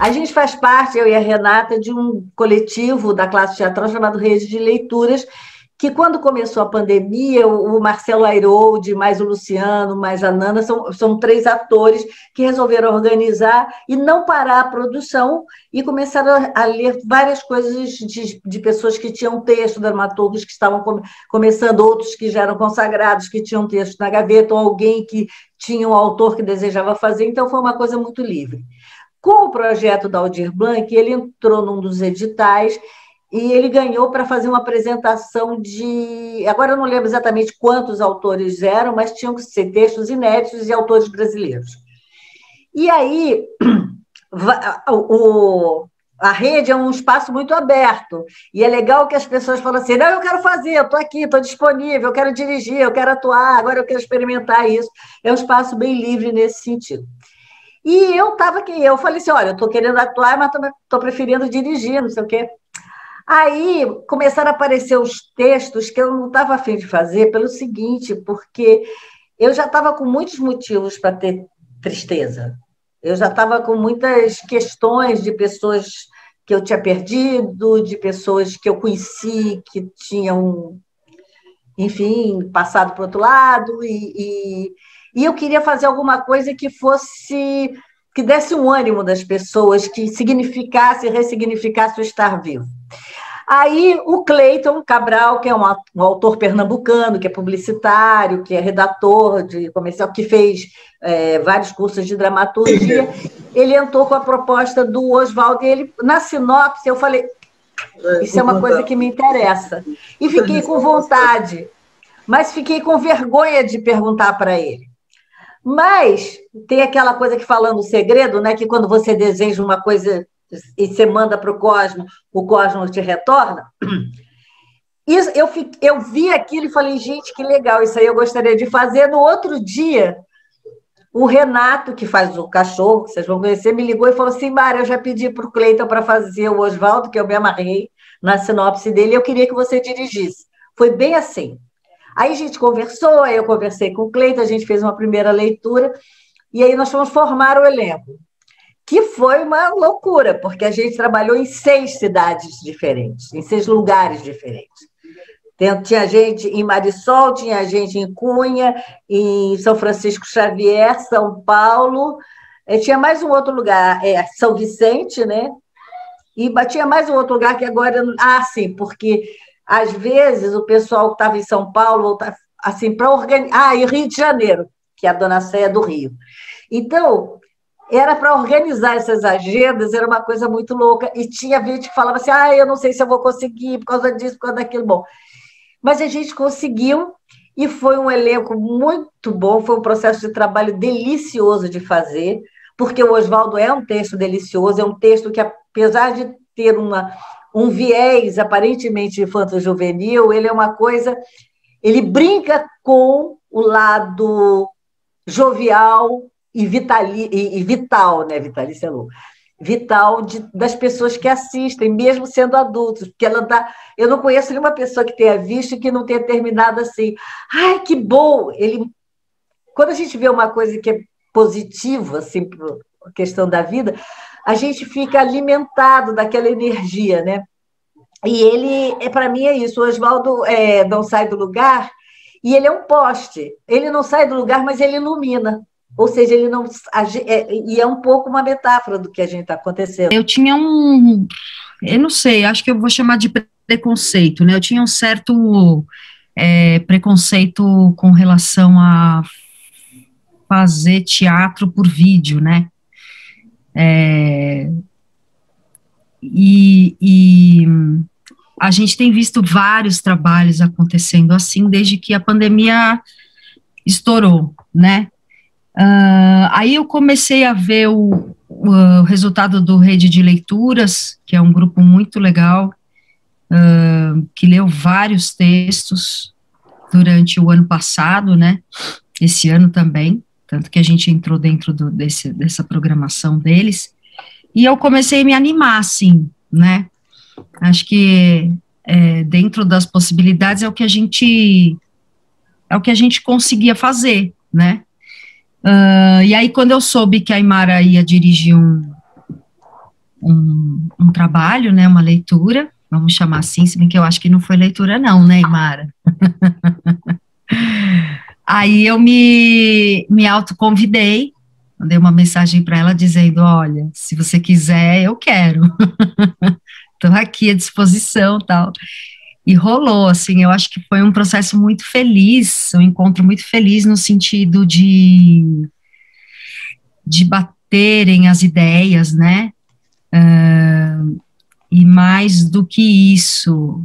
A gente faz parte, eu e a Renata, de um coletivo da classe teatral chamado Rede de Leituras, que quando começou a pandemia, o Marcelo Airoldi, mais o Luciano, mais a Nana, são 3 atores que resolveram organizar e não parar a produção e começaram a ler várias coisas de pessoas que tinham texto, dramaturgos que estavam começando, outros que já eram consagrados, que tinham texto na gaveta, ou alguém que tinha um autor que desejava fazer, então foi uma coisa muito livre. Com o projeto da Aldir Blanc, ele entrou num dos editais e ele ganhou para fazer uma apresentação de... Agora eu não lembro exatamente quantos autores eram, mas tinham que ser textos inéditos de autores brasileiros. E aí, a rede é um espaço muito aberto, e é legal que as pessoas falam assim, não, eu quero fazer, eu estou aqui, estou disponível, eu quero dirigir, eu quero atuar, agora eu quero experimentar isso. É um espaço bem livre nesse sentido. E eu estava aqui, eu falei assim, olha, eu estou querendo atuar, mas estou preferindo dirigir, não sei o quê. Aí começaram a aparecer os textos que eu não estava a fim de fazer pelo seguinte, porque eu já estava com muitos motivos para ter tristeza. Eu já estava com muitas questões de pessoas que eu tinha perdido, de pessoas que eu conheci, que tinham, enfim, passado para o outro lado, e eu queria fazer alguma coisa que desse um ânimo das pessoas, que significasse, ressignificasse o estar vivo. Aí o Cleiton Cabral, que é um autor pernambucano, que é publicitário, que é redator de comercial, que fez vários cursos de dramaturgia, ele entrou com a proposta do Oswaldo, e ele, na sinopse, eu falei, isso é uma coisa que me interessa. E fiquei com vontade, mas fiquei com vergonha de perguntar para ele. Mas tem aquela coisa que falando o segredo, né, que quando você deseja uma coisa e você manda para o cosmos te retorna. Isso, eu vi aquilo e falei, gente, que legal, isso aí eu gostaria de fazer. No outro dia, o Renato, que faz o cachorro, que vocês vão conhecer, me ligou e falou assim, Mara, eu já pedi para o Cleiton para fazer o Oswaldo, que eu me amarrei na sinopse dele, eu queria que você dirigisse. Foi bem assim. Aí a gente conversou, aí eu conversei com o Cleiton, a gente fez uma primeira leitura, e aí nós fomos formar o elenco, que foi uma loucura, porque a gente trabalhou em 6 cidades diferentes, em 6 lugares diferentes. Tinha gente em Marisol, tinha gente em Cunha, em São Francisco Xavier, São Paulo, tinha mais um outro lugar, São Vicente, né? E tinha mais um outro lugar que agora... sim, porque às vezes o pessoal que estava em São Paulo, assim, para organizar... e Rio de Janeiro, que é a Dona Céia do Rio. Então, era para organizar essas agendas, era uma coisa muito louca, e tinha gente que falava assim, eu não sei se eu vou conseguir, por causa disso, por causa daquilo. Bom, mas a gente conseguiu, e foi um elenco muito bom, foi um processo de trabalho delicioso de fazer, porque o Oswaldo é um texto delicioso, é um texto que, apesar de ter um viés aparentemente infanto-juvenil, ele é uma coisa, ele brinca com o lado jovial e vital, né? Vitalícia é louco. Vital das pessoas que assistem, mesmo sendo adultos, porque eu não conheço nenhuma pessoa que tenha visto e que não tenha terminado assim. Ai, que bom! Quando a gente vê uma coisa que é positiva, assim, para a questão da vida, a gente fica alimentado daquela energia, né? E ele, para mim, é isso. O Oswaldo não sai do lugar, e ele é um poste. Ele não sai do lugar, mas ele ilumina. Ou seja, ele não... E é um pouco uma metáfora do que a gente está acontecendo. Eu tinha eu não sei, acho que eu vou chamar de preconceito, né? Eu tinha um certo preconceito com relação a fazer teatro por vídeo, né? E a gente tem visto vários trabalhos acontecendo assim, desde que a pandemia estourou, né? Aí eu comecei a ver o resultado do Rede de Leituras, que é um grupo muito legal, que leu vários textos durante o ano passado, né? Esse ano também, tanto que a gente entrou dentro dessa programação deles, e eu comecei a me animar, assim, né? Acho que dentro das possibilidades é o que a gente conseguia fazer, né? E aí, quando eu soube que a Aymara ia dirigir um trabalho, né, uma leitura, vamos chamar assim, se bem que eu acho que não foi leitura não, né, Imara? Aí eu me autoconvidei, mandei uma mensagem para ela dizendo, olha, se você quiser, eu quero. Estou aqui à disposição, tal. E rolou, assim, eu acho que foi um processo muito feliz, um encontro muito feliz no sentido de baterem as ideias, né? E mais do que isso,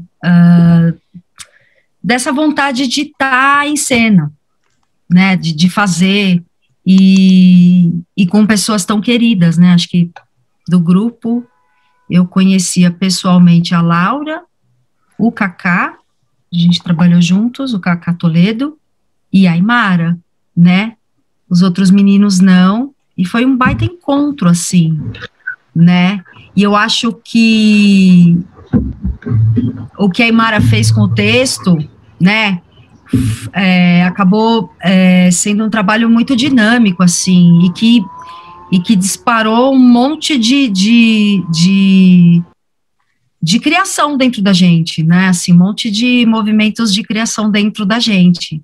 dessa vontade de estar em cena, né? De fazer, e com pessoas tão queridas, né? Acho que do grupo eu conhecia pessoalmente a Laura, o Cacá, a gente trabalhou juntos, o Cacá Toledo, e a Imara, né? Os outros meninos não, e foi um baita encontro, assim, né? E eu acho que o que a Imara fez com o texto, né, acabou sendo um trabalho muito dinâmico, assim, e que disparou um monte de criação dentro da gente, né, assim, um monte de movimentos de criação dentro da gente.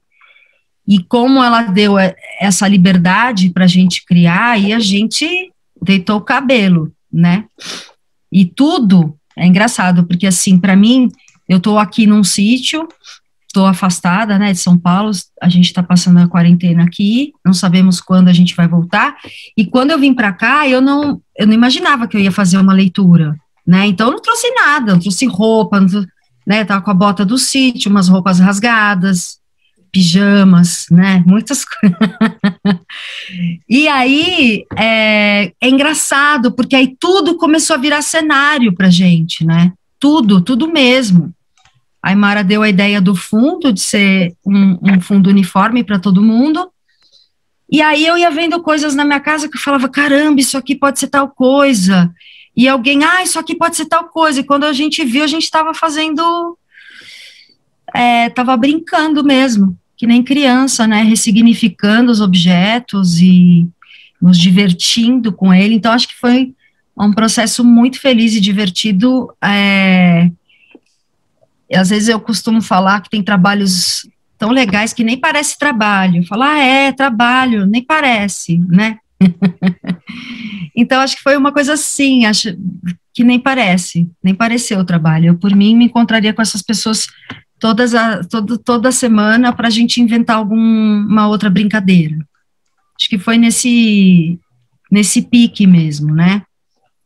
E como ela deu essa liberdade para a gente criar, e a gente deitou o cabelo, né, e tudo é engraçado, porque, assim, para mim, eu estou aqui num sítio, estou afastada, né, de São Paulo, a gente está passando a quarentena aqui, não sabemos quando a gente vai voltar, e quando eu vim para cá, eu não imaginava que eu ia fazer uma leitura, né, então eu não trouxe nada, não trouxe roupa, né, estava com a bota do sítio, umas roupas rasgadas, pijamas, né, muitas coisas. E aí, é engraçado, porque aí tudo começou a virar cenário pra gente, né, tudo mesmo. A Imara deu a ideia do fundo, de ser um fundo uniforme para todo mundo, e aí eu ia vendo coisas na minha casa que eu falava, caramba, isso aqui pode ser tal coisa, e alguém, isso aqui pode ser tal coisa, e quando a gente viu, a gente estava fazendo, estava brincando mesmo, que nem criança, né, ressignificando os objetos e nos divertindo com ele, então acho que foi um processo muito feliz e divertido. Às vezes eu costumo falar que tem trabalhos tão legais que nem parece trabalho. Falar, trabalho, nem parece, né? Então, acho que foi uma coisa assim, acho que nem parece, nem pareceu o trabalho. Eu, por mim, me encontraria com essas pessoas toda semana para a gente inventar uma outra brincadeira. Acho que foi nesse pique mesmo, né?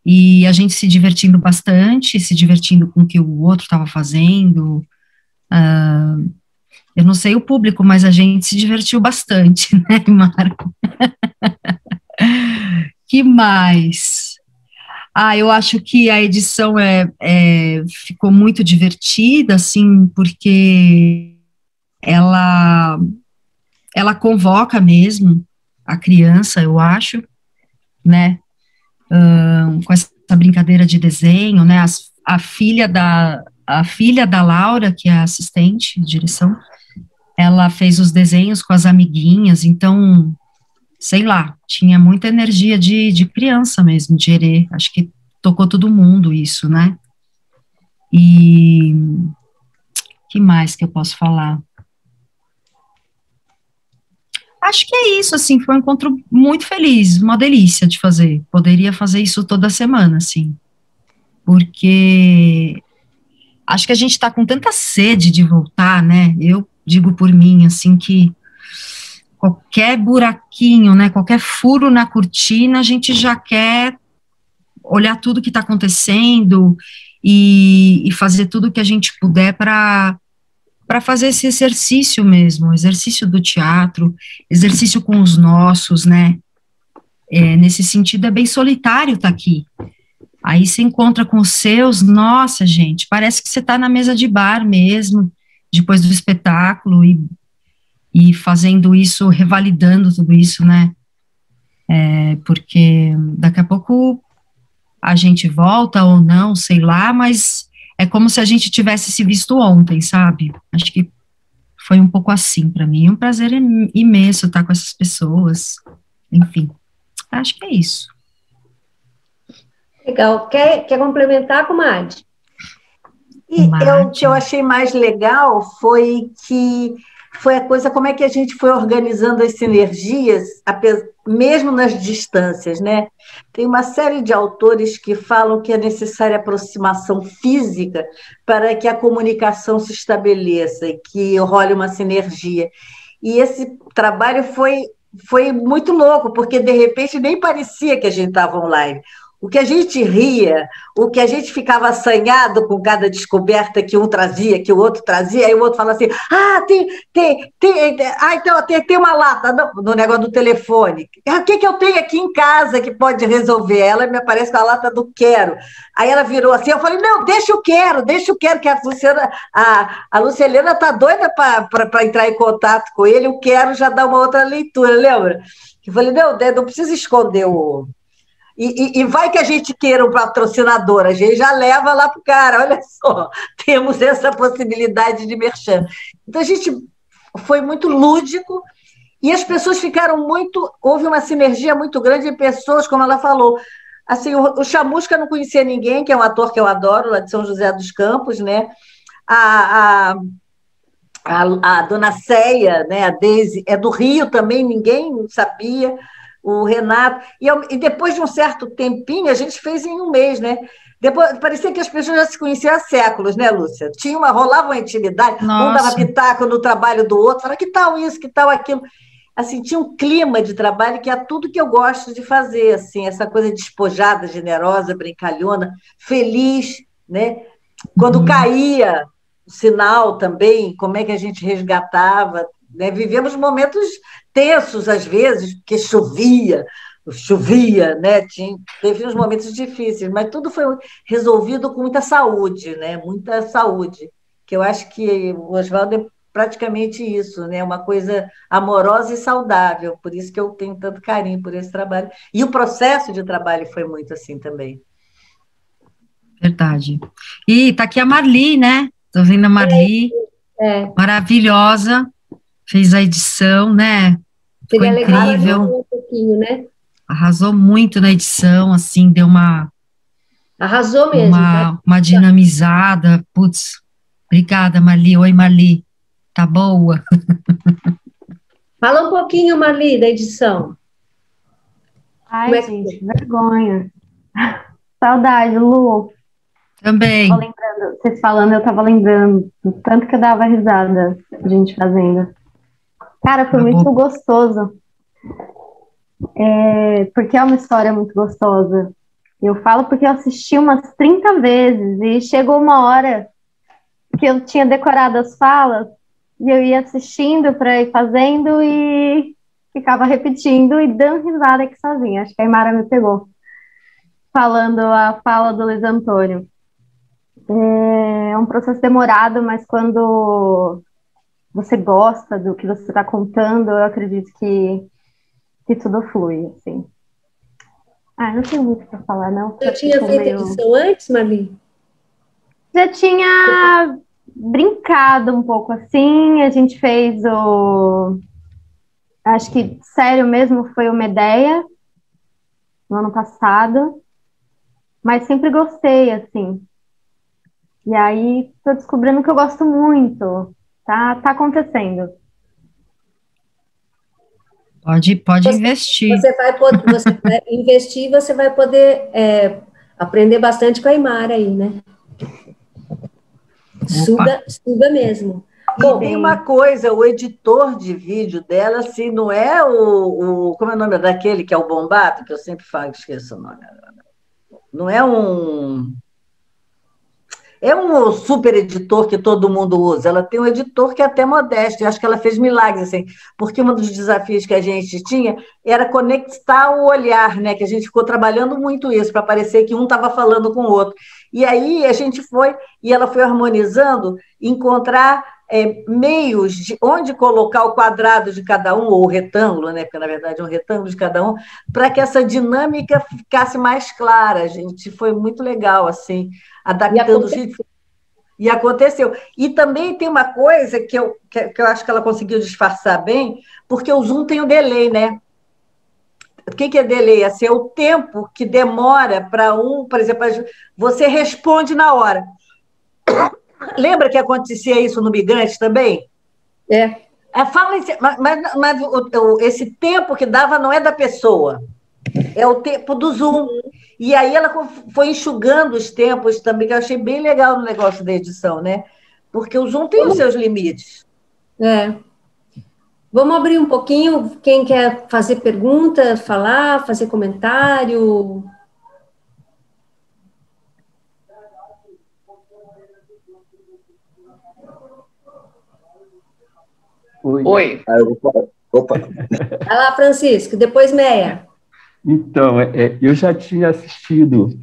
E a gente se divertindo bastante, se divertindo com o que o outro estava fazendo. Eu não sei o público, mas a gente se divertiu bastante, né, Mara? Que mais? Eu acho que a edição ficou muito divertida, assim, porque ela convoca mesmo a criança, eu acho, né? Com essa brincadeira de desenho, né, a filha da Laura, que é a assistente de direção, ela fez os desenhos com as amiguinhas, então, sei lá, tinha muita energia de criança mesmo, de herê, acho que tocou todo mundo isso, né, e que mais que eu posso falar? Acho que é isso, assim, foi um encontro muito feliz, uma delícia de fazer, poderia fazer isso toda semana, assim, porque acho que a gente está com tanta sede de voltar, né, eu digo por mim, assim, que qualquer buraquinho, né, qualquer furo na cortina, a gente já quer olhar tudo que está acontecendo e fazer tudo o que a gente puder para fazer esse exercício mesmo, exercício do teatro, exercício com os nossos, né, nesse sentido é bem solitário estar aqui, aí você encontra com os seus, nossa gente, parece que você está na mesa de bar mesmo, depois do espetáculo, e fazendo isso, revalidando tudo isso, né, porque daqui a pouco a gente volta ou não, sei lá, mas é como se a gente tivesse se visto ontem, sabe? Acho que foi um pouco assim para mim. Um prazer imenso estar com essas pessoas. Enfim, acho que é isso. Legal. Quer complementar, comadre? E o que eu achei mais legal foi a coisa, como é que a gente foi organizando as sinergias, mesmo nas distâncias, né? Tem uma série de autores que falam que é necessária aproximação física para que a comunicação se estabeleça e que role uma sinergia. E esse trabalho foi muito louco, porque de repente nem parecia que a gente estava online. O que a gente ria, o que a gente ficava assanhado com cada descoberta que um trazia, que o outro trazia, aí o outro fala assim: então tem uma lata no negócio do telefone. O que eu tenho aqui em casa que pode resolver? Ela me aparece com a lata do quero. Aí ela virou assim, eu falei: não, deixa o quero, que a Luciana está doida para entrar em contato com ele, o quero já dá uma outra leitura, lembra? Eu falei: não precisa esconder o. E vai que a gente queira um patrocinador, a gente já leva lá para o cara, olha só, temos essa possibilidade de merchan. Então, a gente foi muito lúdico e as pessoas ficaram muito... Houve uma sinergia muito grande de pessoas, como ela falou. Assim, o Chamusca não conhecia ninguém, que é um ator que eu adoro, lá de São José dos Campos, né? A dona Céia, né? A Deise, é do Rio também, ninguém sabia... O Renato, e depois de um certo tempinho, a gente fez em um mês, né? Depois, parecia que as pessoas já se conheciam há séculos, né, Lúcia? Rolava uma intimidade, um dava pitaco no trabalho do outro, falava: que tal isso, que tal aquilo. Assim, tinha um clima de trabalho que é tudo que eu gosto de fazer, assim, essa coisa despojada, generosa, brincalhona, feliz, né? Quando caía o sinal também, como é que a gente resgatava, né? Vivemos momentos tensos, às vezes, porque chovia, né? Teve uns momentos difíceis, mas tudo foi resolvido com muita saúde, né? Muita saúde, que eu acho que o Oswaldo é praticamente isso, né? Uma coisa amorosa e saudável, por isso que eu tenho tanto carinho por esse trabalho. E o processo de trabalho foi muito assim também. Verdade. E tá aqui a Marli, né? Tô vendo a Marli, maravilhosa, fez a edição, né? Ficou incrível. Um pouquinho, né? Arrasou muito na edição, assim, deu arrasou mesmo, uma dinamizada. Putz, obrigada, Marli. Oi, Marli. Tá boa? Fala um pouquinho, Marli, da edição. Ai, gente, vergonha. Saudade, Lu. Também. Lembrando, vocês falando, eu tava lembrando do tanto que eu dava risada, a gente fazendo. Cara, foi muito gostoso. Porque é uma história muito gostosa. Eu falo porque eu assisti umas 30 vezes e chegou uma hora que eu tinha decorado as falas e eu ia assistindo para ir fazendo e ficava repetindo e dando risada aqui sozinha. Acho que a Aymara me pegou. Falando a fala do Luiz Antônio. É um processo demorado, mas quando você gosta do que você está contando, eu acredito que tudo flui, assim. Não tenho muito para falar, não. Já tinha feito edição antes, Marli? Já tinha brincado um pouco assim, a gente fez acho que sério mesmo foi o Medeia, no ano passado, mas sempre gostei, assim. E aí, tô descobrindo que eu gosto muito, tá acontecendo. Pode investir. Você vai investir, você vai poder aprender bastante com a Aymara aí, né? Suga mesmo. Bom, tem uma coisa, o editor de vídeo dela, assim, não é como é o nome daquele que é o bombado, que eu sempre falo, esqueço o nome. Não é um super editor que todo mundo usa, ela tem um editor que é até modesto, e acho que ela fez milagres, assim, porque um dos desafios que a gente tinha era conectar o olhar, né, que a gente ficou trabalhando muito isso, para parecer que um estava falando com o outro. E aí a gente ela foi harmonizando, encontrar meios de onde colocar o quadrado de cada um, ou o retângulo, né, porque na verdade é um retângulo de cada um, para que essa dinâmica ficasse mais clara, gente, foi muito legal, assim, adaptando os vídeos. E aconteceu. E também tem uma coisa que eu acho que ela conseguiu disfarçar bem, porque o Zoom tem o delay, né? O que é delay? Assim, é o tempo que demora para por exemplo, você responde na hora. Lembra que acontecia isso no Migrante também? Fala mas esse tempo que dava não é da pessoa, é o tempo do Zoom. E aí ela foi enxugando os tempos também, que eu achei bem legal no negócio da edição, né? Porque o Zoom tem os seus limites. Vamos abrir um pouquinho, quem quer fazer pergunta, falar, fazer comentário. Oi. Opa. Vai lá, Francisco, depois Meia. Então, eu já tinha assistido,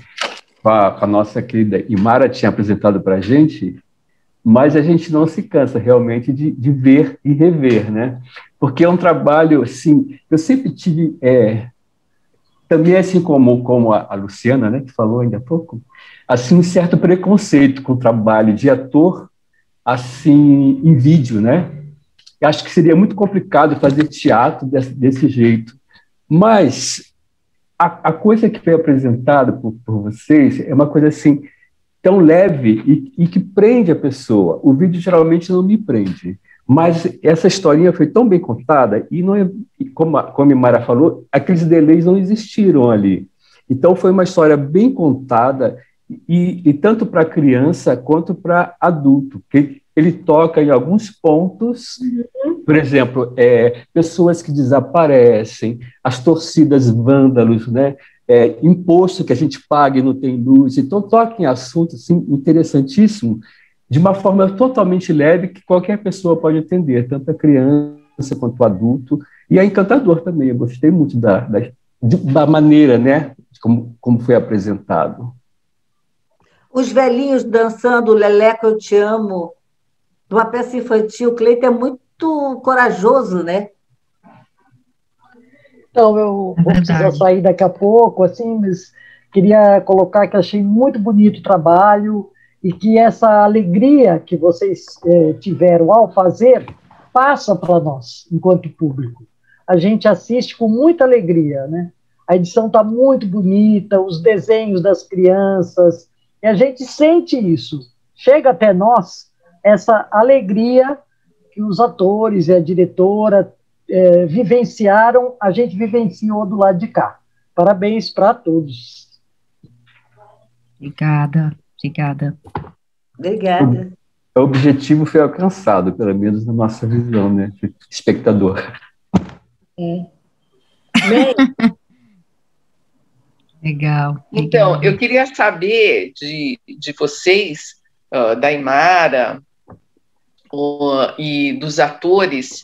com a nossa querida Imara tinha apresentado para a gente, mas a gente não se cansa realmente de ver e rever, né? Porque é um trabalho, assim, eu sempre tive, também assim como a Luciana, né, que falou ainda há pouco, assim, um certo preconceito com o trabalho de ator, assim, em vídeo, né? Eu acho que seria muito complicado fazer teatro desse jeito, mas a coisa que foi apresentada por vocês é uma coisa assim tão leve e que prende a pessoa. O vídeo geralmente não me prende, mas essa historinha foi tão bem contada e não é, como a Mara falou, aqueles delays não existiram ali. Então foi uma história bem contada e tanto para criança quanto para adulto, que ele toca em alguns pontos, por exemplo, pessoas que desaparecem, as torcidas vândalos, né? Imposto que a gente paga e não tem luz. Então, toca em assuntos assim, interessantíssimo, de uma forma totalmente leve que qualquer pessoa pode entender, tanto a criança quanto o adulto, e é encantador também. Eu gostei muito da maneira, né, como foi apresentado. Os velhinhos dançando Leleco, eu te amo, de uma peça infantil, o Cleiton é muito corajoso, né? Então, eu vou precisar sair daqui a pouco, assim, mas queria colocar que achei muito bonito o trabalho e que essa alegria que vocês tiveram ao fazer passa para nós, enquanto público. A gente assiste com muita alegria, né? A edição está muito bonita, os desenhos das crianças, e a gente sente isso. Chega até nós essa alegria que os atores e a diretora vivenciaram, a gente vivenciou do lado de cá. Parabéns para todos. Obrigada. Obrigada. O objetivo foi alcançado, pelo menos na nossa visão, né, espectador. Legal. Então, eu queria saber de vocês, da Imara e dos atores,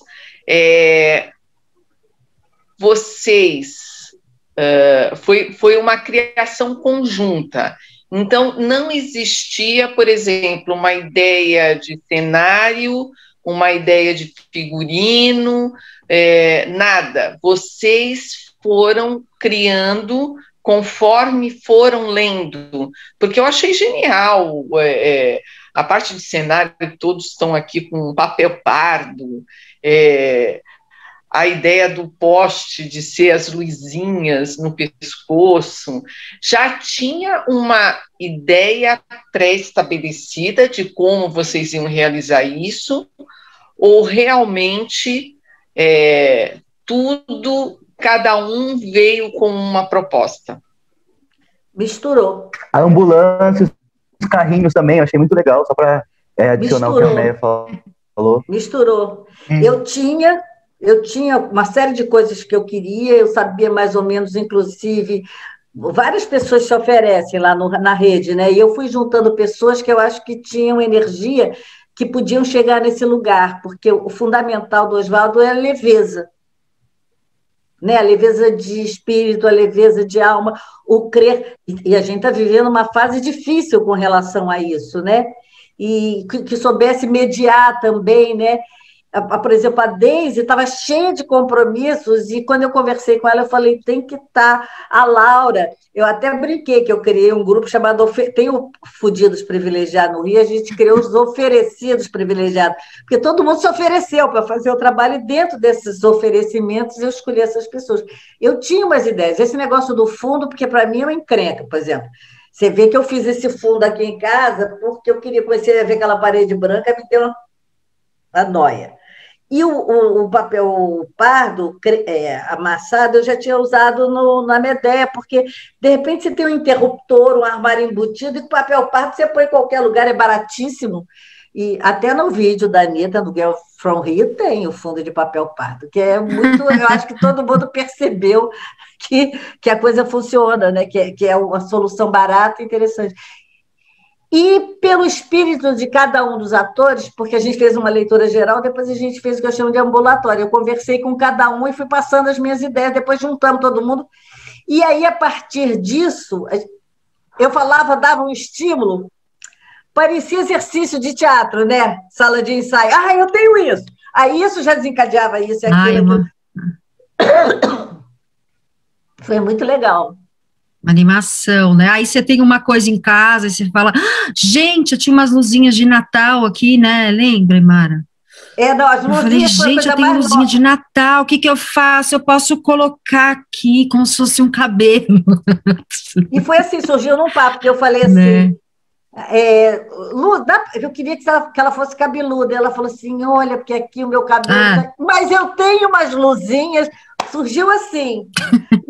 vocês, foi uma criação conjunta, então não existia, por exemplo, uma ideia de cenário, uma ideia de figurino, nada, vocês foram criando conforme foram lendo, porque eu achei genial a parte de cenário, todos estão aqui com um papel pardo, a ideia do poste de ser as luzinhas no pescoço, já tinha uma ideia pré-estabelecida de como vocês iam realizar isso, ou realmente tudo, cada um veio com uma proposta? Misturou. A ambulância, os carrinhos também, eu achei muito legal, só para adicionar o que a Meia falou. Misturou. Eu tinha uma série de coisas que eu queria, eu sabia mais ou menos, inclusive, várias pessoas se oferecem lá na rede, né? E eu fui juntando pessoas que eu acho que tinham energia, que podiam chegar nesse lugar, porque o fundamental do Oswaldo é a leveza. Né? A leveza de espírito, a leveza de alma, o crer. E a gente está vivendo uma fase difícil com relação a isso, né? E que soubesse mediar também, né? Por exemplo, a Deise estava cheia de compromissos, e quando eu conversei com ela, eu falei, tem que estar a Laura. Eu até brinquei que eu criei um grupo chamado... Tem o Fudidos Privilegiados no Rio, a gente criou os Oferecidos Privilegiados, porque todo mundo se ofereceu para fazer o trabalho, e dentro desses oferecimentos eu escolhi essas pessoas. Eu tinha umas ideias, esse negócio do fundo, porque para mim é uma encrenca, por exemplo. Você vê que eu fiz esse fundo aqui em casa porque eu queria conhecer, ver aquela parede branca, me deu uma nóia. E o papel pardo amassado eu já tinha usado na Medea, porque, de repente, você tem um interruptor, um armário embutido, e o papel pardo você põe em qualquer lugar, é baratíssimo. E até no vídeo da Anitta, do Girl from Rio, tem o fundo de papel pardo, que é muito... Eu acho que todo mundo percebeu que a coisa funciona, né? Que é uma solução barata e interessante. E pelo espírito de cada um dos atores, porque a gente fez uma leitura geral, depois a gente fez o que eu chamo de ambulatório. Eu conversei com cada um e fui passando as minhas ideias, depois juntamos todo mundo. E aí, a partir disso, eu falava, dava um estímulo, parecia exercício de teatro, né? Sala de ensaio. Ah, eu tenho isso. Aí isso já desencadeava isso e aquilo. Foi muito legal. Animação, né? Aí você tem uma coisa em casa e você fala, gente, eu tinha umas luzinhas de Natal aqui, né? Lembra, Mara? Não, as luzinhas. Eu falei, gente, eu tenho luzinha de Natal, o que eu faço? Eu posso colocar aqui como se fosse um cabelo. E foi assim, surgiu num papo, que eu falei assim, né? Lu, eu queria que ela fosse cabeluda. Ela falou assim, olha, porque aqui o meu cabelo... Mas eu tenho umas luzinhas... Surgiu assim.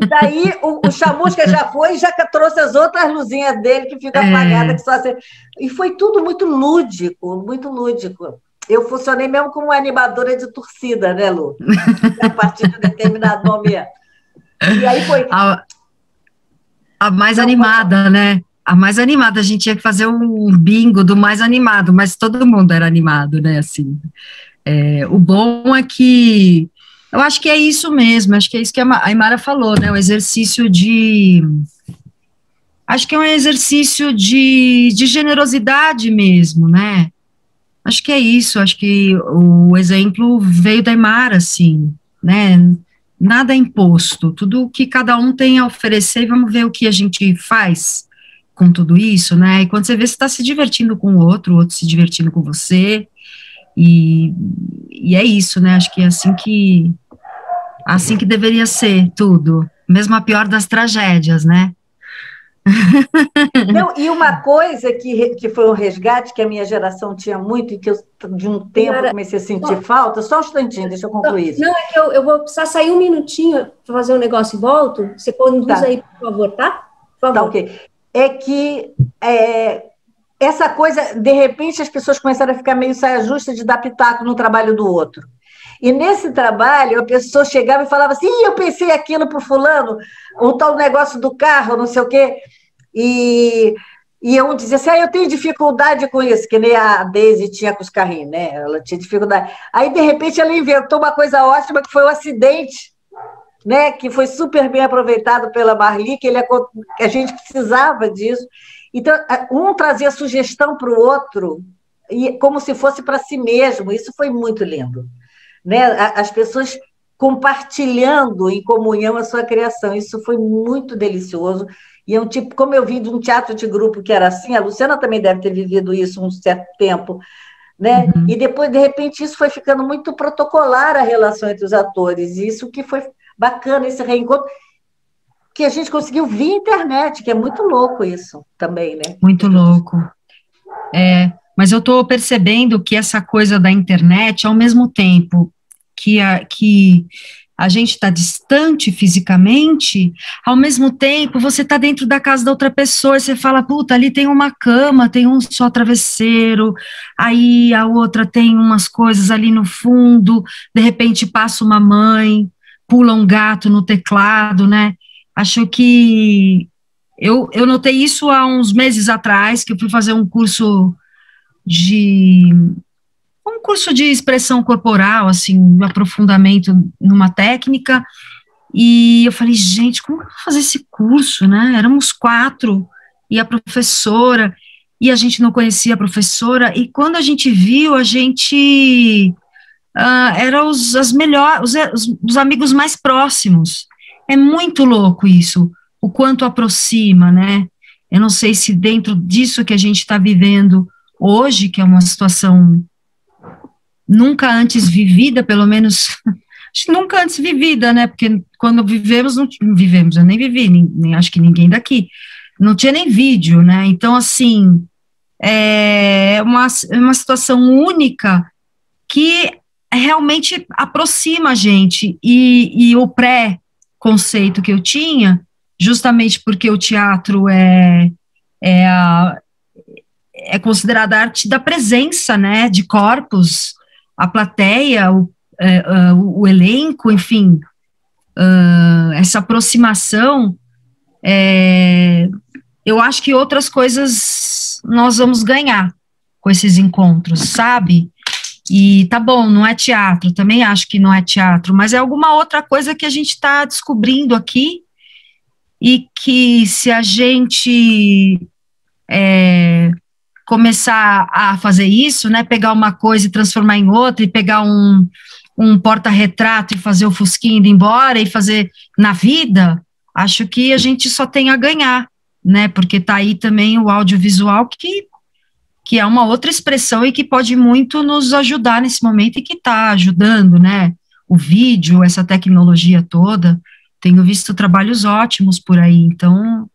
E daí o Chamusca já foi e já trouxe as outras luzinhas dele que ficam apagadas. Que só assim. E foi tudo muito lúdico, muito lúdico. Eu funcionei mesmo como animadora de torcida, né, Lu? A partir de um determinado momento. E aí foi... A mais animada, né? A mais animada. A gente tinha que fazer um bingo do mais animado, mas todo mundo era animado, né? Assim. O bom é que... Eu acho que é isso mesmo, acho que é isso que a Aymara falou, né, o exercício de... Acho que é um exercício de generosidade mesmo, né, acho que é isso, acho que o exemplo veio da Aymara, assim, né, nada é imposto, tudo que cada um tem a oferecer, vamos ver o que a gente faz com tudo isso, né, e quando você vê, você está se divertindo com o outro se divertindo com você, e é isso, né, acho que é assim que deveria ser tudo, mesmo a pior das tragédias, né? Não, e uma coisa que foi um resgate que a minha geração tinha muito e que eu, de um tempo, comecei a sentir falta, só um instantinho, deixa eu concluir isso. Não, é que eu vou precisar sair um minutinho para fazer um negócio e volto, você conduz aí, por favor, tá? Por favor. Tá, ok. É que essa coisa, de repente, as pessoas começaram a ficar meio saia justa de dar pitaco no trabalho do outro. E nesse trabalho, a pessoa chegava e falava assim, eu pensei aquilo para o fulano, o tal negócio do carro, não sei o quê, e eu dizia assim, eu tenho dificuldade com isso, que nem a Deise tinha com os carrinhos, né? Ela tinha dificuldade. Aí, de repente, ela inventou uma coisa ótima, que foi o acidente, né? Que foi super bem aproveitado pela Marli, que a gente precisava disso. Então, um trazia sugestão para o outro, e como se fosse para si mesmo. Isso foi muito lindo. Né, as pessoas compartilhando em comunhão a sua criação, isso foi muito delicioso, e é um tipo, como eu vim de um teatro de grupo que era assim, a Luciana também deve ter vivido isso um certo tempo, né, e depois, de repente, isso foi ficando muito protocolar, a relação entre os atores, e isso que foi bacana, esse reencontro, que a gente conseguiu via internet, que é muito louco isso também, né? Muito louco, mas eu estou percebendo que essa coisa da internet, ao mesmo tempo que a gente está distante fisicamente, ao mesmo tempo você está dentro da casa da outra pessoa, e você fala, puta, ali tem uma cama, tem um só travesseiro, aí a outra tem umas coisas ali no fundo, de repente passa uma mãe, pula um gato no teclado, né? Acho que eu notei isso há uns meses atrás, que eu fui fazer um curso de expressão corporal, assim, um aprofundamento numa técnica, e eu falei, gente, como eu vou fazer esse curso, né? Éramos 4, e a professora, e a gente não conhecia a professora, e quando a gente viu, a gente eram os amigos mais próximos. É muito louco isso, o quanto aproxima, né? Eu não sei se dentro disso que a gente está vivendo hoje, que é uma situação nunca antes vivida, pelo menos, acho que nunca antes vivida, né? Porque quando vivemos, não vivemos, eu nem vivi, nem acho que ninguém daqui, não tinha nem vídeo, né? Então, assim, é uma situação única que realmente aproxima a gente, e o pré-conceito que eu tinha, justamente porque o teatro é considerada a arte da presença, né, de corpos, a plateia, o elenco, enfim, essa aproximação, eu acho que outras coisas nós vamos ganhar com esses encontros, sabe? E tá bom, não é teatro, também acho que não é teatro, mas é alguma outra coisa que a gente está descobrindo aqui, e que se a gente começar a fazer isso, né, pegar uma coisa e transformar em outra, e pegar um porta-retrato e fazer o fusquinha indo embora, e fazer na vida, acho que a gente só tem a ganhar, né, porque tá aí também o audiovisual que é uma outra expressão e que pode muito nos ajudar nesse momento, e que está ajudando, né, o vídeo, essa tecnologia toda. Tenho visto trabalhos ótimos por aí, então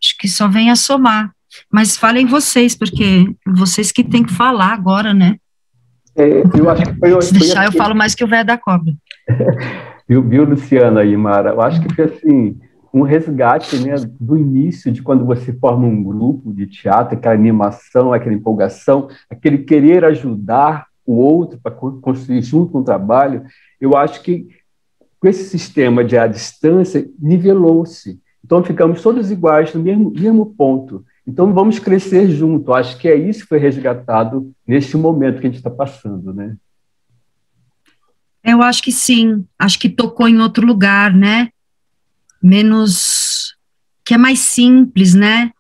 acho que só vem a somar. Mas falem vocês, porque vocês que têm que falar agora, né? Eu acho que Se deixar, eu falo mais que o velho da cobra. Viu, Luciana e Mara? Eu acho que foi assim, um resgate, né, do início, de quando você forma um grupo de teatro, aquela animação, aquela empolgação, aquele querer ajudar o outro para construir junto com o trabalho. Eu acho que com esse sistema de à distância, nivelou-se. Então, ficamos todos iguais, no mesmo ponto. Então, vamos crescer junto. Acho que é isso que foi resgatado neste momento que a gente está passando, né? Eu acho que sim. Acho que tocou em outro lugar, né? Menos... que é mais simples, né?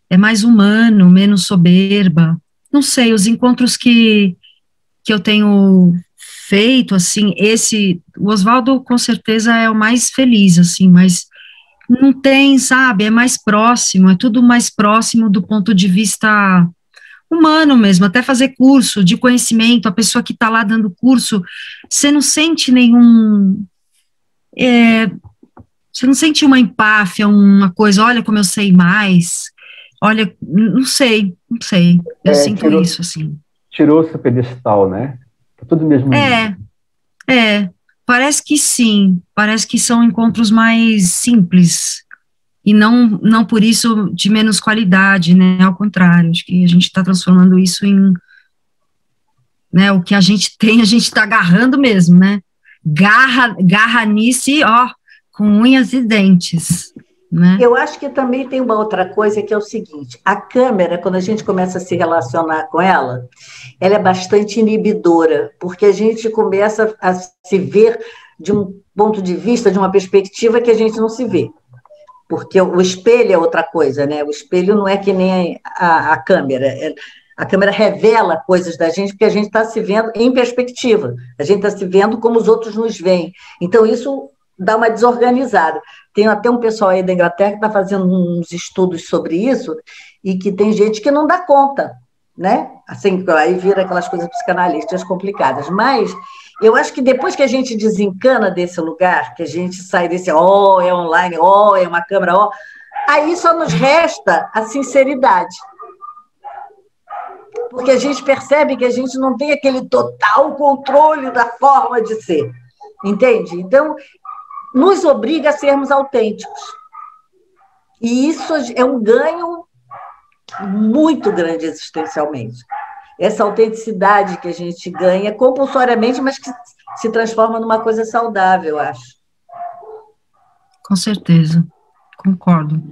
É mais humano, menos soberba. Não sei, os encontros que eu tenho feito, assim, o Oswaldo com certeza é o mais feliz, assim, mas não tem, sabe, é mais próximo, é tudo mais próximo do ponto de vista humano mesmo, até fazer curso de conhecimento, a pessoa que está lá dando curso, você não sente você não sente uma empáfia, uma coisa, olha como eu sei mais, olha, não sei, eu sinto isso, assim. Tirou seu pedestal, né? Tá tudo mesmo. Parece que sim, parece que são encontros mais simples, e não por isso de menos qualidade, né, ao contrário, acho que a gente está transformando isso em, né, o que a gente tem, a gente está agarrando mesmo, né, garra nisso, ó, com unhas e dentes, né. Eu acho que também tem uma outra coisa, que é o seguinte, a câmera, quando a gente começa a se relacionar com ela é bastante inibidora, porque a gente começa a se ver de um ponto de vista, de uma perspectiva que a gente não se vê. Porque o espelho é outra coisa, né? O espelho não é que nem a câmera. A câmera revela coisas da gente, porque a gente está se vendo em perspectiva. A gente está se vendo como os outros nos veem. Então, isso dá uma desorganizada. Tem até um pessoal aí da Inglaterra que está fazendo uns estudos sobre isso, e que tem gente que não dá conta, né? Assim, aí vira aquelas coisas psicanalistas complicadas. Mas eu acho que depois que a gente desencana desse lugar, que a gente sai desse, é online, é uma câmera, aí só nos resta a sinceridade. Porque a gente percebe que a gente não tem aquele total controle da forma de ser, entende? Então, nos obriga a sermos autênticos. E isso é um ganho muito grande existencialmente. Essa autenticidade que a gente ganha compulsoriamente, mas que se transforma numa coisa saudável, eu acho. Com certeza, concordo.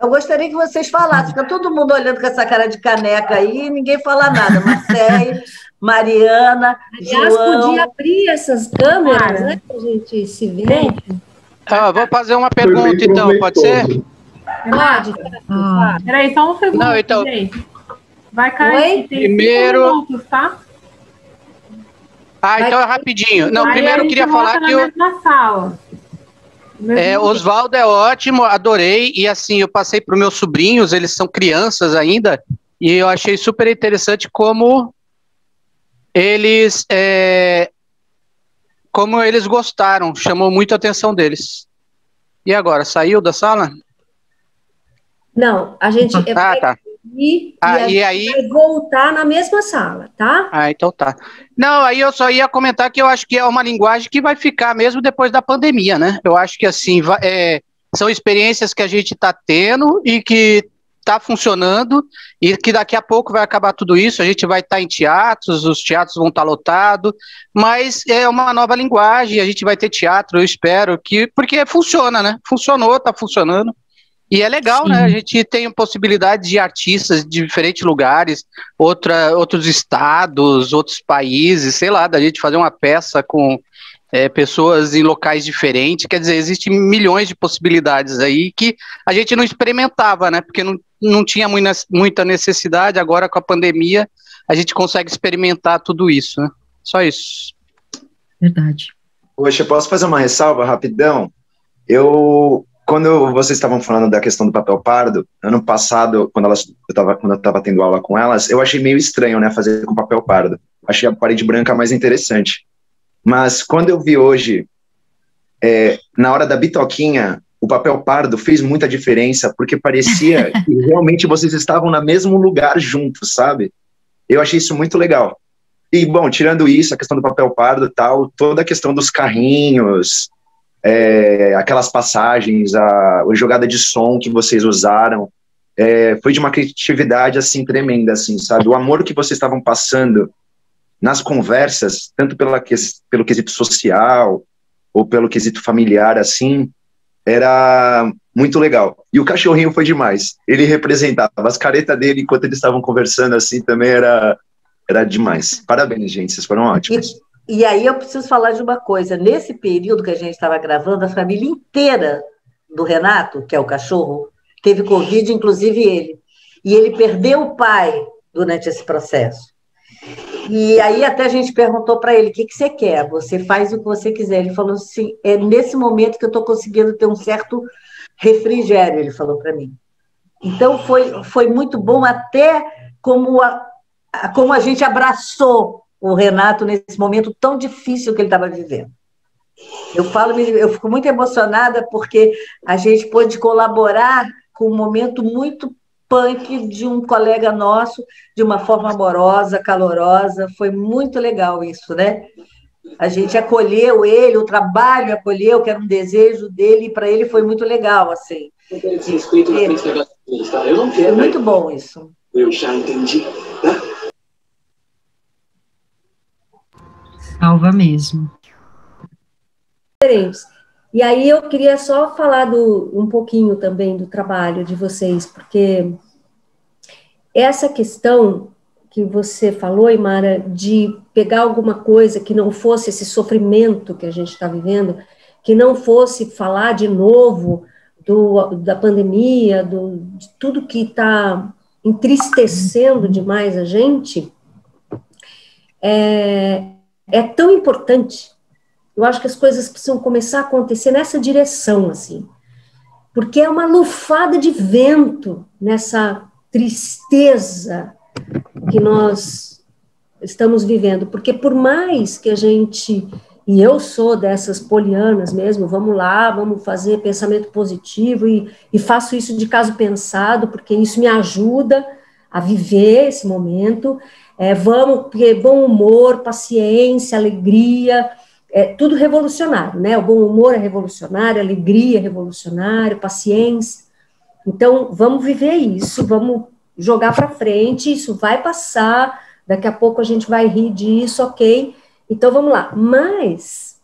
Eu gostaria que vocês falassem, fica todo mundo olhando com essa cara de caneca aí e ninguém fala nada. Marcele, Mariana, aliás, João... podia abrir essas câmeras, né, para a gente se ver. Vou fazer uma pergunta, então, pode ser? Pode. Peraí, só um segundo, não, então... gente. Vai cair, tem primeiro... 5 minutos, tá? Então é rapidinho. Não, primeiro eu queria falar que mesma sala. Oswaldo é ótimo, adorei, e assim, eu passei para os meus sobrinhos, eles são crianças ainda, e eu achei super interessante como eles gostaram, chamou muito a atenção deles. E agora, saiu da sala? Não, a gente tá. E aí vai voltar na mesma sala, tá? Então tá. Não, aí eu só ia comentar que eu acho que é uma linguagem que vai ficar mesmo depois da pandemia, né? Eu acho que assim, são experiências que a gente está tendo e que está funcionando e que daqui a pouco vai acabar tudo isso, a gente vai estar em teatros, os teatros vão estar lotados, mas é uma nova linguagem, a gente vai ter teatro, eu espero porque funciona, né? Funcionou, está funcionando. E é legal, sim, né? A gente tem possibilidade de artistas de diferentes lugares, outros estados, outros países, sei lá, da gente fazer uma peça com pessoas em locais diferentes. Quer dizer, existem milhões de possibilidades aí que a gente não experimentava, né? Porque não tinha muita necessidade. Agora, com a pandemia, a gente consegue experimentar tudo isso, né? Só isso. Verdade. Poxa, posso fazer uma ressalva rapidão? Quando vocês estavam falando da questão do papel pardo, ano passado, quando eu estava tendo aula com elas, eu achei meio estranho, né, fazer com papel pardo. Achei a parede branca mais interessante. Mas quando eu vi hoje, na hora da bitoquinha, o papel pardo fez muita diferença, porque parecia que realmente vocês estavam no mesmo lugar juntos, sabe? Eu achei isso muito legal. E, bom, tirando isso, a questão do papel pardo e tal, toda a questão dos carrinhos, aquelas passagens, a jogada de som que vocês usaram, foi de uma criatividade, assim, tremenda, assim, sabe? O amor que vocês estavam passando nas conversas, tanto pelo quesito social ou pelo quesito familiar, assim, era muito legal. E o cachorrinho foi demais. Ele representava as caretas dele enquanto eles estavam conversando, assim, também era demais. Parabéns, gente, vocês foram ótimos. E aí eu preciso falar de uma coisa. Nesse período que a gente estava gravando, a família inteira do Renato, que é o cachorro, teve Covid, inclusive ele. E ele perdeu o pai durante esse processo. E aí até a gente perguntou para ele, o que você quer? Você faz o que você quiser. Ele falou assim, é nesse momento que eu estou conseguindo ter um certo refrigério, ele falou para mim. Então foi muito bom, até como a gente abraçou o Renato nesse momento tão difícil que ele estava vivendo. Eu fico muito emocionada porque a gente pôde colaborar com um momento muito punk de um colega nosso, de uma forma amorosa, calorosa. Foi muito legal isso, né? A gente acolheu ele, o trabalho acolheu, que era um desejo dele, e para ele foi muito legal, assim. Foi muito bom isso. Eu já entendi, tá? Salva mesmo. E aí eu queria só falar um pouquinho também do trabalho de vocês, porque essa questão que você falou, Imara, de pegar alguma coisa que não fosse esse sofrimento que a gente está vivendo, que não fosse falar de novo da pandemia, de tudo que está entristecendo demais a gente, é tão importante. Eu acho que as coisas precisam começar a acontecer nessa direção, assim, porque é uma lufada de vento nessa tristeza que nós estamos vivendo, porque por mais que a gente, e eu sou dessas polianas mesmo, vamos lá, vamos fazer pensamento positivo, e faço isso de caso pensado, porque isso me ajuda a viver esse momento, porque bom humor, paciência, alegria, tudo revolucionário, né? O bom humor é revolucionário, a alegria é revolucionário, paciência. Então, vamos viver isso, vamos jogar para frente, isso vai passar, daqui a pouco a gente vai rir disso, ok? Então, vamos lá. Mas,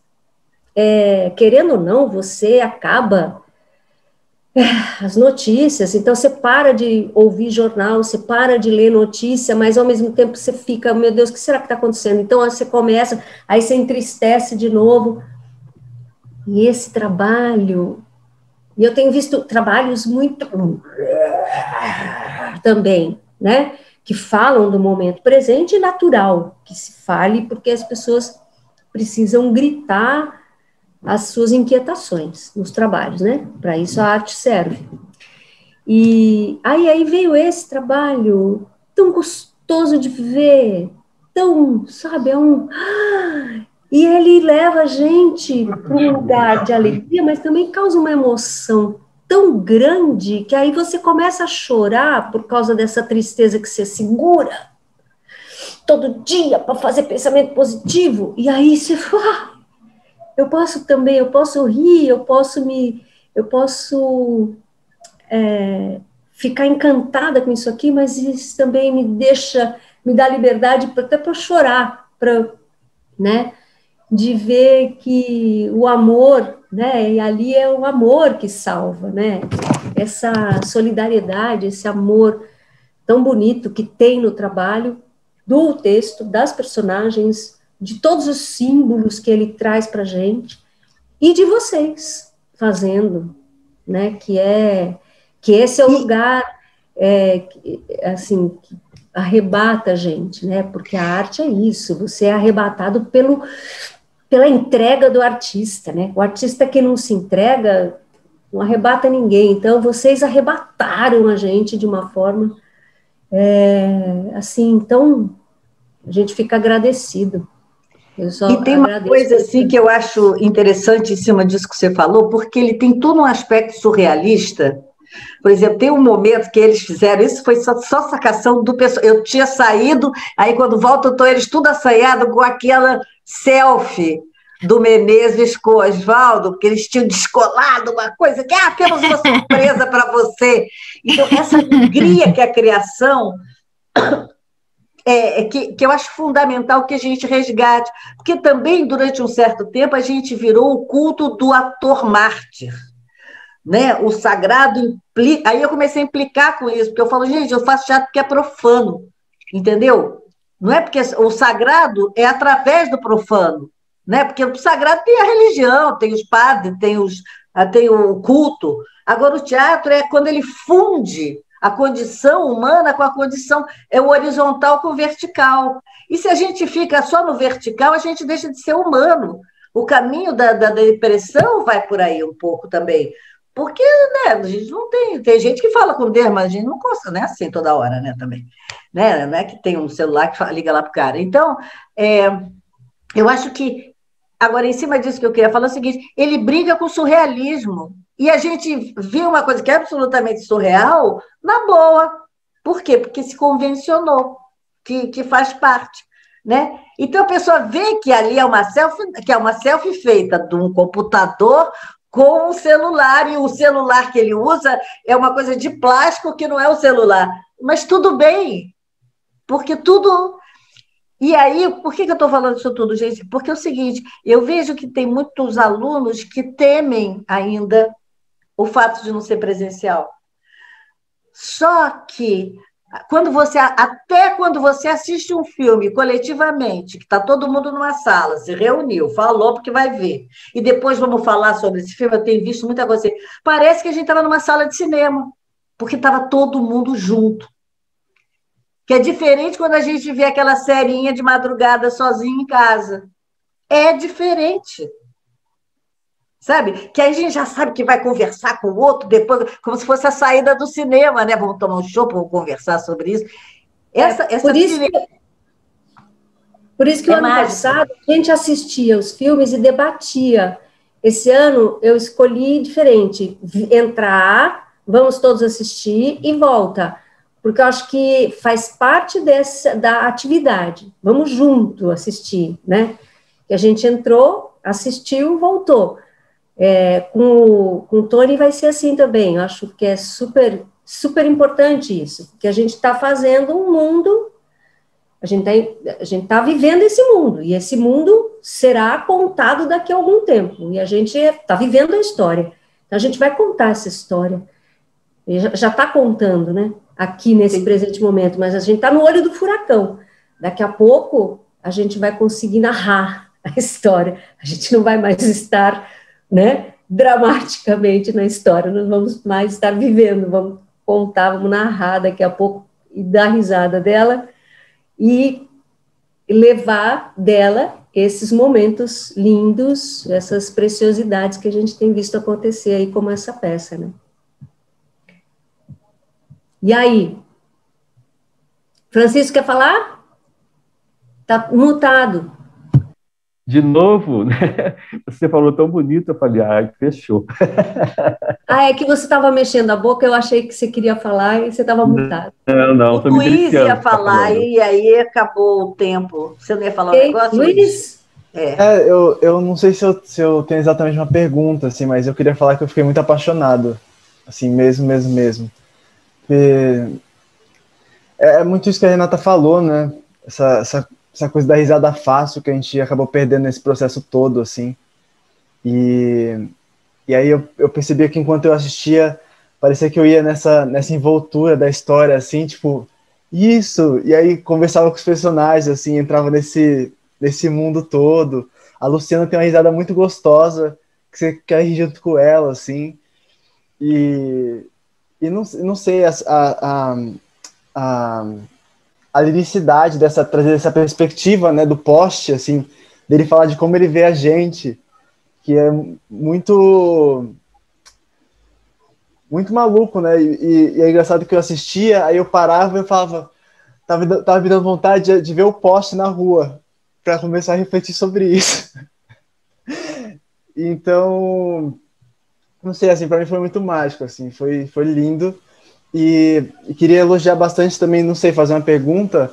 querendo ou não, você acaba as notícias, então você para de ouvir jornal, você para de ler notícia, mas ao mesmo tempo você fica, meu Deus, o que será que está acontecendo? Então você começa, aí você entristece de novo, e esse trabalho, e eu tenho visto trabalhos muito também, né, que falam do momento presente e natural, que se fale, porque as pessoas precisam gritar as suas inquietações nos trabalhos, né? Para isso a arte serve. E aí veio esse trabalho tão gostoso de ver, tão, sabe, e ele leva a gente para um lugar de alegria, mas também causa uma emoção tão grande que aí você começa a chorar por causa dessa tristeza que você segura todo dia para fazer pensamento positivo, e aí você fala, eu posso rir, eu posso ficar encantada com isso aqui, mas isso também me dá liberdade até para chorar, né, de ver que o amor, né, e ali é o amor que salva, né, essa solidariedade, esse amor tão bonito que tem no trabalho, do texto, das personagens, de todos os símbolos que ele traz para a gente, e de vocês fazendo, né, que esse é o lugar, assim, que arrebata a gente, né, porque a arte é isso, você é arrebatado pela entrega do artista, né, o artista que não se entrega, não arrebata ninguém, então vocês arrebataram a gente de uma forma, assim, então a gente fica agradecido. E tem uma coisa assim que eu acho interessante em cima disso que você falou, porque ele tem todo um aspecto surrealista. Por exemplo, tem um momento que eles fizeram, isso foi só sacação do pessoal. Eu tinha saído, aí quando volto, estão eles tudo assanhados com aquela selfie do Menezes com o Oswaldo, que eles tinham descolado uma coisa, que temos uma surpresa para você. Então, essa alegria que a criação... que eu acho fundamental que a gente resgate, porque também, durante um certo tempo, a gente virou o culto do ator mártir, né? O sagrado implica... Aí eu comecei a implicar com isso, porque eu falo, gente, eu faço teatro porque é profano, entendeu? Não é porque o sagrado é através do profano, né? Porque o sagrado tem a religião, tem os padres, tem o culto. Agora, o teatro é quando ele funde a condição humana com a condição, o horizontal com o vertical. E se a gente fica só no vertical, a gente deixa de ser humano. O caminho da depressão vai por aí um pouco também. Porque, né, a gente não tem gente que fala com Deus, mas a gente não consegue, né, assim toda hora, né, também. Né? Não é que tem um celular que liga lá para o cara. Então, eu acho que, agora, em cima disso que eu queria falar é o seguinte, ele briga com o surrealismo. E a gente viu uma coisa que é absolutamente surreal, na boa. Por quê? Porque se convencionou, que faz parte, né? Então a pessoa vê que ali é uma selfie feita de um computador com um celular, e o celular que ele usa é uma coisa de plástico que não é o celular. Mas tudo bem, porque tudo... E aí, por que eu estou falando isso tudo, gente? Porque é o seguinte, eu vejo que tem muitos alunos que temem ainda o fato de não ser presencial. Só que, até quando você assiste um filme coletivamente, que está todo mundo numa sala, se reuniu, falou porque vai ver, e depois vamos falar sobre esse filme, eu tenho visto muita coisa assim, parece que a gente estava numa sala de cinema, porque estava todo mundo junto. Que é diferente quando a gente vê aquela serinha de madrugada sozinho em casa. É diferente. Sabe? Que aí a gente já sabe que vai conversar com o outro depois, como se fosse a saída do cinema, né? Vamos tomar um chopp, vamos conversar sobre isso. Por isso que o ano passado a gente assistia os filmes e debatia. Esse ano eu escolhi diferente. Entrar, vamos todos assistir e volta. Porque eu acho que faz parte da atividade. Vamos junto assistir, né? Que a gente entrou, assistiu, voltou. Com o Tony vai ser assim também. Eu acho que é super, super importante isso, porque a gente está fazendo um mundo, a gente está vivendo esse mundo, e esse mundo será contado daqui a algum tempo, e a gente está vivendo a história. Então, a gente vai contar essa história. E já está contando, né? Aqui nesse presente momento, mas a gente está no olho do furacão. Daqui a pouco a gente vai conseguir narrar a história. A gente não vai mais estar, né, dramaticamente na história, nós vamos mais estar vivendo, vamos contar, vamos narrar daqui a pouco e dar risada dela e levar dela esses momentos lindos, essas preciosidades que a gente tem visto acontecer aí, como essa peça, né? E aí? Francisco, quer falar? Tá mutado. De novo, né? Você falou tão bonito, eu falei, fechou. É que você estava mexendo a boca, eu achei que você queria falar e você estava mutado. Não, o Luiz ia falar e aí acabou o tempo. Você não ia falar um negócio, Luiz? Eu não sei se eu tenho exatamente uma pergunta, assim, mas eu queria falar que eu fiquei muito apaixonado, assim, mesmo. É muito isso que a Renata falou, né? Essa coisa da risada fácil que a gente acabou perdendo nesse processo todo, assim. E aí eu percebia que enquanto eu assistia, parecia que eu ia nessa envoltura da história, assim, tipo, isso! E aí conversava com os personagens, assim, entrava nesse mundo todo. A Luciana tem uma risada muito gostosa, que você quer rir junto com ela, assim. E não sei, a liricidade trazer essa perspectiva, né, do poste, assim, dele falar de como ele vê a gente, que é muito maluco, né, e é engraçado que eu assistia, aí eu parava e eu falava, tava me dando vontade de ver o poste na rua, para começar a refletir sobre isso. Então, não sei, assim, para mim foi muito mágico, assim, foi lindo. E queria elogiar bastante também, não sei, fazer uma pergunta,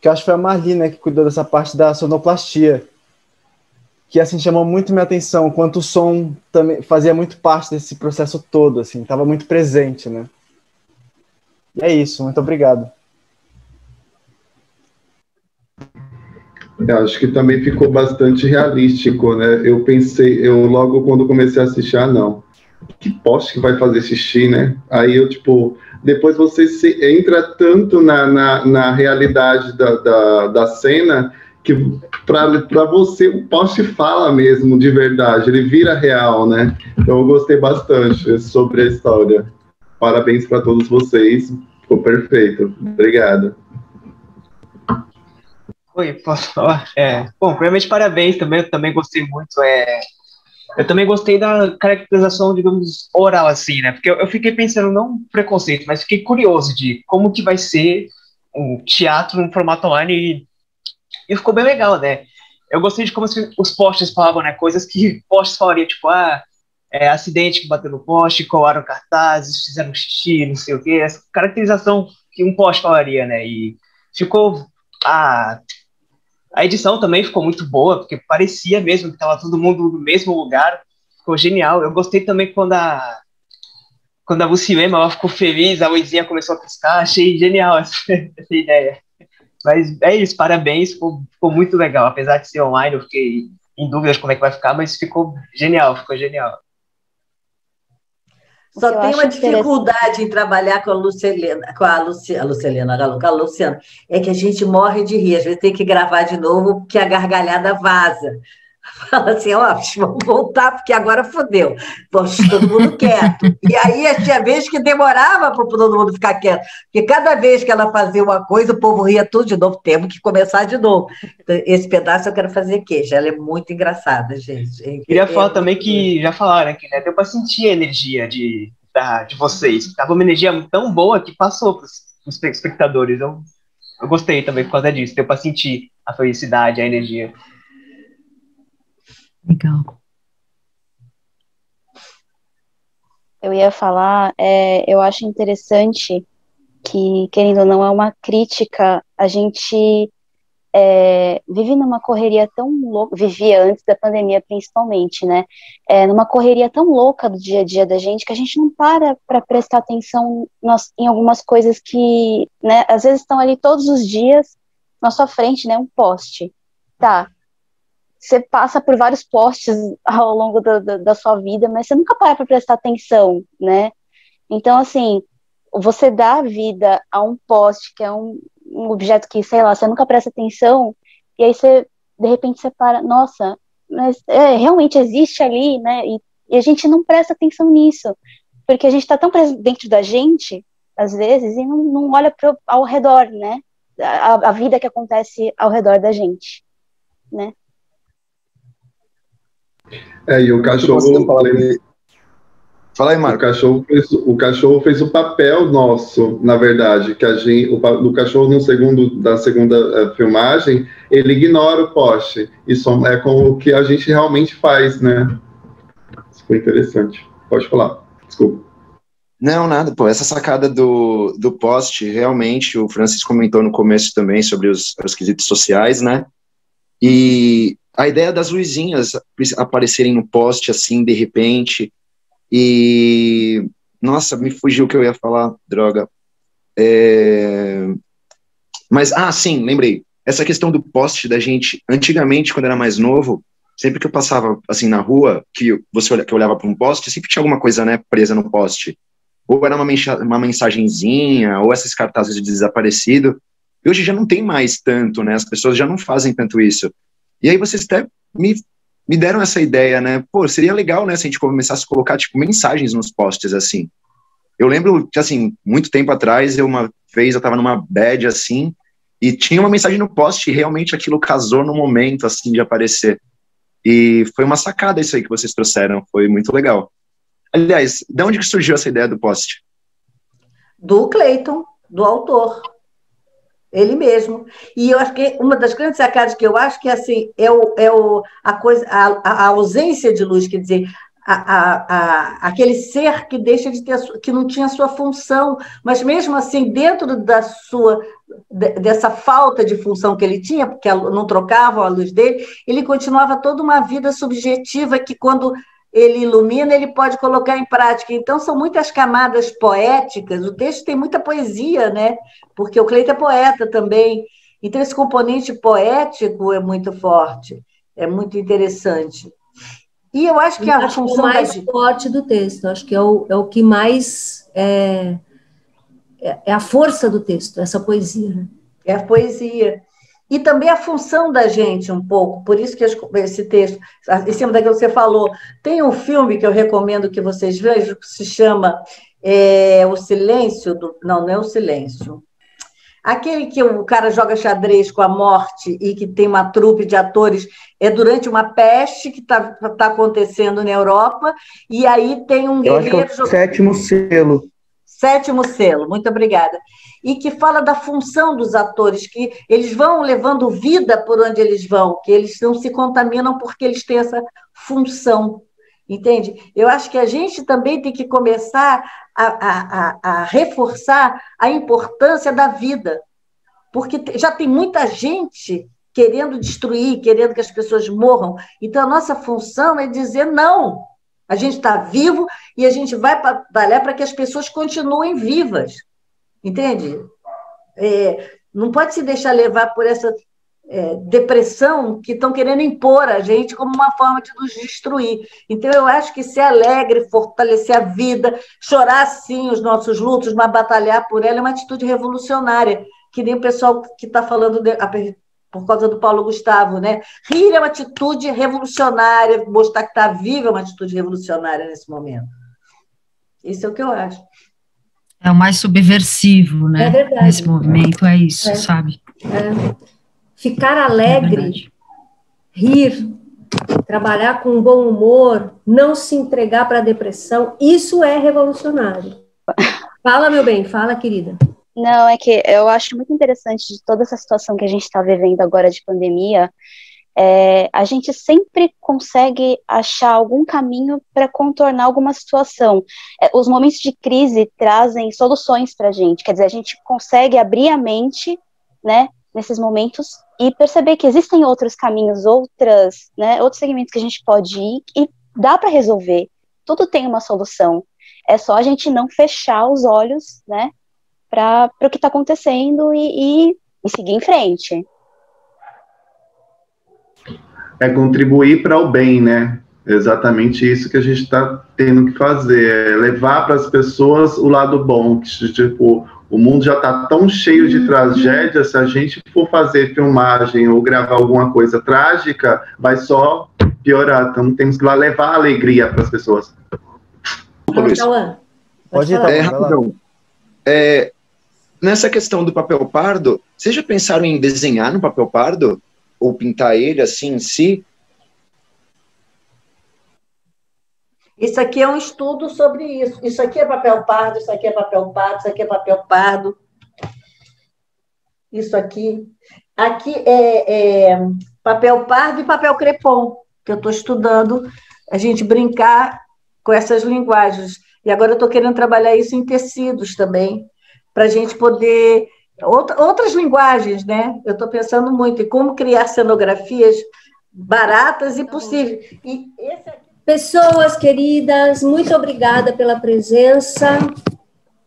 que eu acho que foi a Marli, né, que cuidou dessa parte da sonoplastia, que, assim, chamou muito minha atenção, quanto o som também fazia muito parte desse processo todo, assim, estava muito presente, né. E é isso, muito obrigado. Eu acho que também ficou bastante realístico, né, eu logo quando comecei a assistir, não, que poste que vai fazer xixi, né, aí eu, tipo... Depois você entra tanto na realidade da cena que para você o poste fala mesmo de verdade, ele vira real, né? Então eu gostei bastante sobre a história. Parabéns para todos vocês, ficou perfeito. Obrigado. Oi, posso falar? Bom, primeiramente parabéns também, eu também gostei muito. Eu também gostei da caracterização, digamos, oral, assim, né? Porque eu fiquei pensando, não preconceito, mas fiquei curioso de como que vai ser um teatro no formato online e ficou bem legal, né? Eu gostei de como os postes falavam, né? Coisas que postes falariam, tipo, acidente que bateu no poste, colaram cartazes, fizeram xixi, não sei o quê. Essa caracterização que um poste falaria, né? E ficou... A edição também ficou muito boa, porque parecia mesmo que estava todo mundo no mesmo lugar. Ficou genial. Eu gostei também quando a Lucilema, ela ficou feliz, a luzinha começou a piscar. Achei genial essa ideia. Mas é isso, parabéns. Ficou muito legal. Apesar de ser online, eu fiquei em dúvidas como é que vai ficar, mas ficou genial. Só tem uma dificuldade em trabalhar com a Luciana, com a Luciana, é que a gente morre de rir, às vezes tem que gravar de novo, porque a gargalhada vaza. Fala assim, vamos voltar, porque agora fodeu. Poxa, todo mundo quieto. E aí tinha vez que demorava para todo mundo ficar quieto, porque cada vez que ela fazia uma coisa, o povo ria tudo de novo, temos que começar de novo. Então, esse pedaço eu quero fazer queixa, ela é muito engraçada, gente. Queria falar também que, já falaram aqui, né, deu para sentir a energia de vocês. Estava uma energia tão boa que passou para os espectadores. Eu gostei também por causa disso, deu para sentir a felicidade, a energia. Legal. Eu ia falar, eu acho interessante que, querendo ou não, é uma crítica, a gente vive numa correria tão louca, vivia antes da pandemia principalmente, né, numa correria tão louca do dia a dia da gente, que a gente não para prestar atenção em algumas coisas que, né, às vezes estão ali todos os dias na sua frente, né, um poste, tá, você passa por vários postes ao longo da sua vida, mas você nunca para prestar atenção, né? Então, assim, você dá vida a um poste, que é um objeto que, sei lá, você nunca presta atenção, e aí você, de repente, você para, nossa, mas realmente existe ali, né? E a gente não presta atenção nisso, porque a gente está tão preso dentro da gente, às vezes, e não olha ao redor, né? a vida que acontece ao redor da gente, né? E o cachorro... Fala aí, Marco. O cachorro fez o papel nosso, na verdade, que o cachorro da segunda filmagem, ele ignora o poste. Isso é com o que a gente realmente faz, né? Isso foi interessante. Pode falar, desculpa. Não, nada, pô. Essa sacada do poste, realmente, o Francis comentou no começo também sobre os quesitos sociais, né? E a ideia das luzinhas aparecerem no poste, assim, de repente... E, nossa, me fugiu o que eu ia falar, droga. Mas, sim, lembrei. Essa questão do poste da gente, antigamente, quando era mais novo, sempre que eu passava, assim, na rua, que eu olhava para um poste, sempre tinha alguma coisa, né, presa no poste. Ou era uma mensagenzinha, ou esses cartazes de desaparecido. E hoje já não tem mais tanto, né, as pessoas já não fazem tanto isso. E aí vocês até me deram essa ideia, né? Pô, seria legal, né, se a gente começasse a colocar, tipo, mensagens nos posts, assim. Eu lembro que, assim, muito tempo atrás, uma vez eu tava numa bad, assim, e tinha uma mensagem no post e realmente aquilo casou no momento, assim, de aparecer. E foi uma sacada isso aí que vocês trouxeram, foi muito legal. Aliás, de onde que surgiu essa ideia do post? Do Clayton, do autor. Ele mesmo. E eu acho que uma das grandes sacadas que eu acho que assim a ausência de luz, quer dizer, aquele ser que deixa de ter, que não tinha sua função, mas mesmo assim, dentro dessa falta de função que ele tinha, porque não trocavam a luz dele, ele continuava toda uma vida subjetiva que quando ele ilumina, ele pode colocar em prática. Então, são muitas camadas poéticas, o texto tem muita poesia, né? Porque o Cleiton é poeta também. Então, esse componente poético é muito forte, é muito interessante. E eu acho que a função mais forte do texto, acho que é o que mais é a força do texto, essa poesia. Né? É a poesia. E também a função da gente, um pouco, por isso que esse texto, em cima daquilo que você falou, tem um filme que eu recomendo que vocês vejam, que se chama O Silêncio, não é O Silêncio, aquele que o cara joga xadrez com a morte e que tem uma trupe de atores, é durante uma peste que está acontecendo na Europa, e aí tem um guerreiro... Eu acho que é o Sétimo Selo. Sétimo Selo, muito obrigada. E que fala da função dos atores, que eles vão levando vida por onde eles vão, que eles não se contaminam porque eles têm essa função, entende? Eu acho que a gente também tem que começar a reforçar a importância da vida, porque já tem muita gente querendo destruir, querendo que as pessoas morram. Então, a nossa função é dizer não. A gente está vivo e a gente vai trabalhar para que as pessoas continuem vivas. Entende? Não pode se deixar levar por essa depressão que estão querendo impor a gente como uma forma de nos destruir. Então, eu acho que ser alegre, fortalecer a vida, chorar, sim, os nossos lutos, mas batalhar por ela é uma atitude revolucionária, que nem o pessoal que está falando por causa do Paulo Gustavo, né? Rir é uma atitude revolucionária, mostrar que está vivo é uma atitude revolucionária nesse momento. Isso é o que eu acho. É o mais subversivo, né? É verdade. Nesse movimento, é isso, sabe? Ficar alegre, rir, trabalhar com bom humor, não se entregar para a depressão, isso é revolucionário. Fala, meu bem, fala, querida. Não, é que eu acho muito interessante de toda essa situação que a gente está vivendo agora de pandemia, a gente sempre consegue achar algum caminho para contornar alguma situação. Os momentos de crise trazem soluções para a gente, quer dizer, a gente consegue abrir a mente, né, nesses momentos e perceber que existem outros caminhos, outros segmentos que a gente pode ir e dá para resolver. Tudo tem uma solução. É só a gente não fechar os olhos, né, para o que está acontecendo e seguir em frente. É contribuir para o bem, né? Exatamente isso que a gente está tendo que fazer, levar para as pessoas o lado bom, que, tipo, o mundo já está tão cheio de tragédias, se a gente for fazer filmagem ou gravar alguma coisa trágica, vai só piorar, então temos que levar alegria para as pessoas. Pode ir, rapidão. nessa questão do papel pardo, vocês já pensaram em desenhar no papel pardo? Ou pintar ele assim em si? Isso aqui é um estudo sobre isso. Isso aqui é papel pardo, isso aqui é papel pardo, isso aqui é papel pardo. Isso aqui. Aqui é papel pardo e papel crepom, que eu estou estudando, a gente brincar com essas linguagens. E agora eu estou querendo trabalhar isso em tecidos também, para a gente poder... Outras linguagens, né? Eu estou pensando muito em como criar cenografias baratas e possíveis. E esse aqui... Pessoas queridas, muito obrigada pela presença.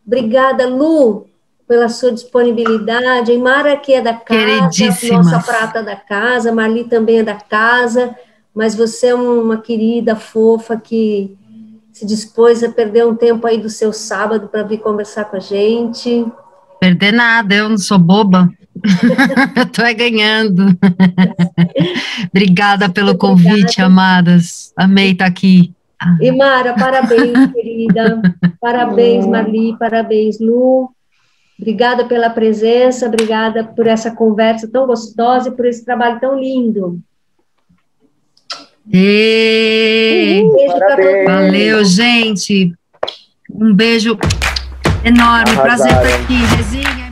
Obrigada, Lu, pela sua disponibilidade. A Mara, que é da casa, nossa prata da casa, Marli também é da casa, mas você é uma querida, fofa, que se dispôs a perder um tempo aí do seu sábado para vir conversar com a gente. Perder nada, eu não sou boba. Eu tô ganhando. Obrigada pelo convite, amadas. Amei estar aqui. E Mara, parabéns, querida. Parabéns, Marli, parabéns, Lu. Obrigada pela presença, obrigada por essa conversa tão gostosa e por esse trabalho tão lindo. Um beijo pra todos. Valeu, gente. Um beijo enorme. Prazer estar aqui, Rezinha.